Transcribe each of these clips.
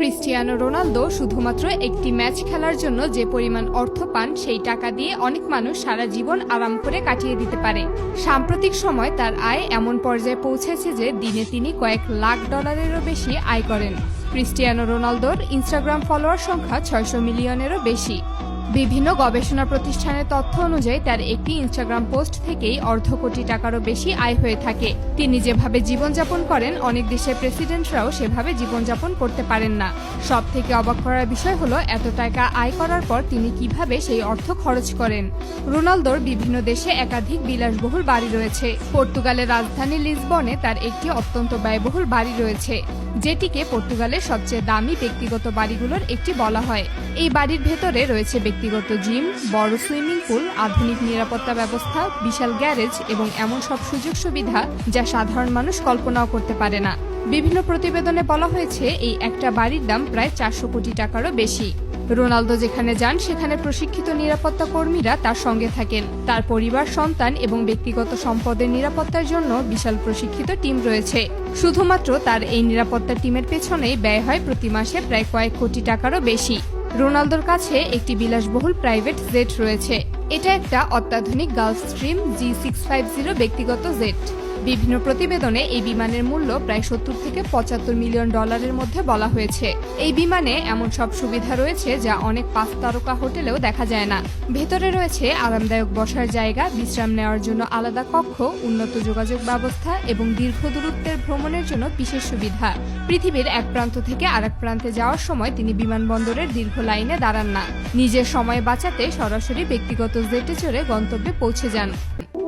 Cristiano Ronaldo শুধুমাত্র একটি match খেলার জন্য যে পরিমাণ অর্থ পান সেই টাকা দিয়ে অনেক মানুষ সারা জীবন আরাম করে কাটিয়ে দিতে পারে। সাম্প্রতিক সময় তার আয় এমন পর্যায়ে পৌঁছেছে যে দিনে তিনি কয়েক লাখ ডলারেরও বেশি আয় করেন। ক্রিস্টিয়ানো রোনালদোর ইনস্টাগ্রাম ফলোয়ার সংখ্যা 600 মিলিয়নেরও বেশি। বিভিন্ন গবেষণা প্রতিষ্ঠানের তথ্য অনুযায়ী তার একটি ইনস্টাগ্রাম পোস্ট থেকেই অর্ধ কোটি টাকারও বেশি আয় হয়ে থাকে। তিনি যেভাবে জীবনযাপন করেন অনেক দেশের প্রেসিডেন্টরাও সেভাবে জীবনযাপন করতে পারেন না। সব থেকে অবাক করার বিষয় হলো এত টাকা আয় করার পর তিনি কিভাবে সেই অর্থ খরচ করেন। রোনালদোর বিভিন্ন দেশে একাধিক বিলাসবহুল বাড়ি রয়েছে। পর্তুগালের রাজধানী লিসবনে তার একটি অত্যন্ত ব্যয়বহুল বাড়ি রয়েছে, যেটিকে পর্তুগালের সবচেয়ে দামি ব্যক্তিগত বাড়িগুলোর একটি বলা হয়। এই বাড়ির ভেতরে রয়েছে ব্যক্তিগত জিম, বড় সুইমিং পুল, আধুনিক নিরাপত্তা ব্যবস্থা, বিশাল গ্যারেজ এবং এমন সব সুযোগ সুবিধা যা সাধারণ মানুষ কল্পনাও করতে পারে না। বিভিন্ন প্রতিবেদনে বলা হয়েছে এই একটা বাড়ির দাম প্রায় 400 কোটি টাকারও বেশি। রোনালদো যেখানে যান সেখানে প্রশিক্ষিত নিরাপত্তা কর্মীরা তার সঙ্গে থাকেন। তার পরিবার, সন্তান এবং ব্যক্তিগত সম্পদের নিরাপত্তার জন্য বিশাল প্রশিক্ষিত টিম রয়েছে। শুধুমাত্র তার এই নিরাপত্তা টিমের পেছনেই ব্যয় হয় প্রতি মাসে প্রায় কয়েক কোটি টাকারও বেশি। রোনালদোর কাছে একটি বিলাসবহুল প্রাইভেট জেট রয়েছে। এটা একটা অত্যাধুনিক গালফস্ট্রিম G650 ব্যক্তিগত জেট। বিভিন্ন প্রতিবেদনে এই বিমানের মূল্য প্রায় 70 থেকে 75 মিলিয়ন ডলারের মধ্যে বলা হয়েছে। এই বিমানে এমন সব সুবিধা রয়েছে যা অনেক 5 তারকা হোটেলেও দেখা যায় না। ভেতরে রয়েছে আরামদায়ক বসার জায়গা, বিশ্রাম নেওয়ার জন্য আলাদা কক্ষ, উন্নত যোগাযোগ ব্যবস্থা এবং দীর্ঘ দূরত্বের ভ্রমণের জন্য বিশেষ সুবিধা। পৃথিবীর এক প্রান্ত থেকে আরেক প্রান্তে যাওয়ার সময় তিনি বিমানবন্দরের দীর্ঘ লাইনে দাঁড়ান না। নিজের সময় বাঁচাতে সরাসরি ব্যক্তিগত জেটে চড়ে গন্তব্যে পৌঁছে যান।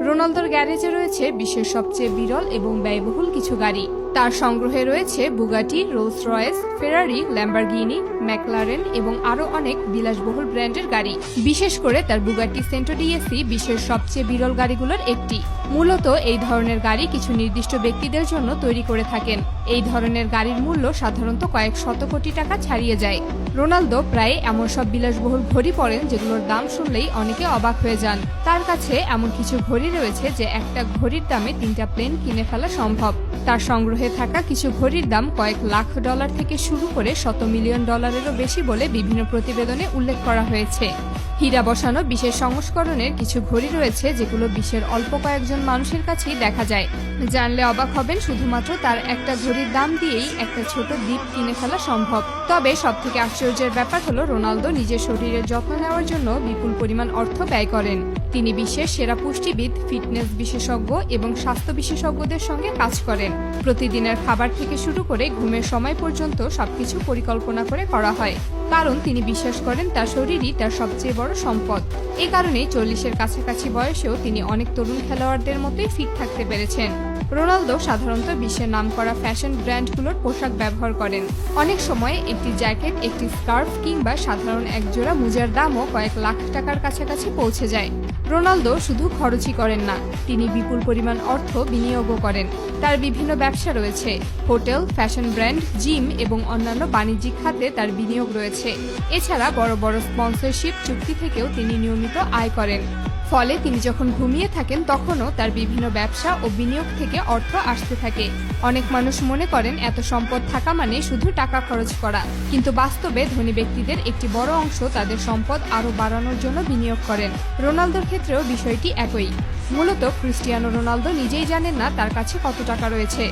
রোনালদোর গ্যারেজে রয়েছে বিশ্বের সবচেয়ে বিরল এবং ব্যয়বহুল কিছু গাড়ি। তার সংগ্রহে রয়েছে বুগাটি, রোলস রয়েস, ফেরারি, ল্যাম্বরগিনি, ম্যাকলারেন এবং আরও অনেক বিলাসবহুল ব্র্যান্ডের গাড়ি। বিশেষ করে তার বুগাটি সেন্টো ডিএসি বিশ্বের সবচেয়ে বিরল গাড়িগুলোর একটি। মূলত এই ধরনের গাড়ি কিছু নির্দিষ্ট ব্যক্তিদের জন্য তৈরি করে থাকেন। এই ধরনের গাড়ির মূল্য সাধারণত কয়েক শত কোটি টাকা ছাড়িয়ে যায়। রোনালদো প্রায় এমন সব বিলাসবহুল ঘড়ি পরেন যেগুলোর দাম শুনলেই অনেকে অবাক হয়ে যান। তার কাছে এমন কিছু ঘড়ি রয়েছে যে একটা ঘড়ির দামে 3টা প্লেন কিনে ফেলা সম্ভব। তার সংগ্রহে থাকা কিছু ঘড়ির দাম কয়েক লাখ ডলার থেকে শুরু করে শত মিলিয়ন ডলারেরও বেশি বলে বিভিন্ন প্রতিবেদনে উল্লেখ করা হয়েছে। হীরা বসানো বিশেষ সংস্করণের কিছু ঘড়ি রয়েছে যেগুলো বিশ্বের অল্প কয়েকজন মানুষের কাছেই দেখা যায়। জানলে অবাক হবেন, শুধুমাত্র তার একটা ঘড়ির দাম দিয়েই একটা ছোট দ্বীপ কিনে ফেলা সম্ভব। তবে সবথেকে আশ্চর্যের ব্যাপার হলো রোনালদো নিজের শরীরের যত্ন নেওয়ার জন্য বিপুল পরিমাণ অর্থ ব্যয় করেন। তিনি বিশ্বের সেরা পুষ্টিবিদ, ফিটনেস বিশেষজ্ঞ এবং স্বাস্থ্য বিশেষজ্ঞদের সঙ্গে কাজ করেন। প্রতিদিনের খাবার থেকে শুরু করে ঘুমের সময় পর্যন্ত সবকিছু পরিকল্পনা করে করা হয়, কারণ তিনি বিশ্বাস করেন তার শরীরই তার সবচেয়ে বড় সম্পদ। এ কারণে 40-এর কাছাকাছি বয়সেও তিনি অনেক তরুণ খেলোয়াড়দের মতোই ফিট থাকতে পেরেছেন। রোনালদো সাধারণত বিশ্বের নামকরা ফ্যাশন ব্র্যান্ডগুলোর পোশাক ব্যবহার করেন। অনেক সময় একটি জ্যাকেট, একটি স্কার্ফ কিংবা সাধারণ একজোড়া মোজার দামও কয়েক লাখ টাকার কাছাকাছি পৌঁছে যায়। রোনালদো শুধু খরচই করেন না, তিনি বিপুল পরিমাণ অর্থ বিনিয়োগও করেন। তার বিভিন্ন ব্যবসা রয়েছে। হোটেল, ফ্যাশন ব্র্যান্ড, জিম এবং অন্যান্য বাণিজ্যিক খাতে তার বিনিয়োগ রয়েছে। এছাড়া বড় বড় স্পন্সরশিপ চুক্তি থেকেও তিনি নিয়মিত আয় করেন। ফলে তিনি যখন ঘুমিয়ে থাকেন তখনও তার বিভিন্ন ব্যবসা ও বিনিয়োগ থেকে অর্থ আসতে থাকে। অনেক মানুষ মনে করেন এত সম্পদ থাকা মানে শুধু টাকা খরচ করা, কিন্তু বাস্তবে ধনী ব্যক্তিদের একটি বড় অংশ তাদের সম্পদ আরও বাড়ানোর জন্য বিনিয়োগ করেন। রোনালদোর ক্ষেত্রেও বিষয়টি একই। মূলত ক্রিস্টিয়ানো রোনালদো নিজেই জানেন না তার কাছে কত টাকা রয়েছে,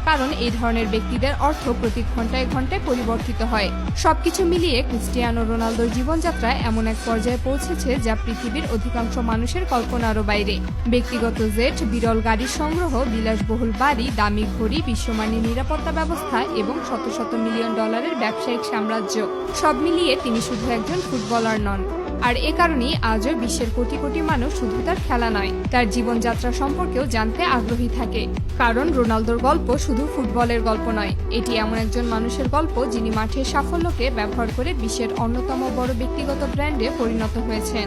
কারণ এই ধরনের ব্যক্তিদের অর্থ প্রতি ঘন্টায় ঘন্টায় পরিবর্তিত হয়। সবকিছু মিলিয়ে ক্রিস্টিয়ানো রোনালদোর জীবনযাত্রা এমন এক পর্যায়ে পৌঁছেছে যা পৃথিবীর অধিকাংশ মানুষের কল্পনারও বাইরে। ব্যক্তিগত জেট, বিরল গাড়ির সংগ্রহ, বিলাসবহুল বাড়ি, দামি ঘড়ি, বিশ্বমানের নিরাপত্তা ব্যবস্থা এবং শত শত মিলিয়ন ডলারের ব্যবসায়িক সাম্রাজ্য, সব মিলিয়ে তিনি শুধু একজন ফুটবলার নন। আর এ কারণেই আজও বিশ্বের কোটি কোটি মানুষ শুধু তার খেলা নয়, তার জীবনযাত্রা সম্পর্কেও জানতে আগ্রহী থাকে। কারণ রোনালদোর গল্প শুধু ফুটবলের গল্প নয়, এটি এমন একজন মানুষের গল্প যিনি মাঠের সাফল্যকে ব্যবহার করে বিশ্বের অন্যতম বড় ব্যক্তিগত ব্র্যান্ডে পরিণত হয়েছেন।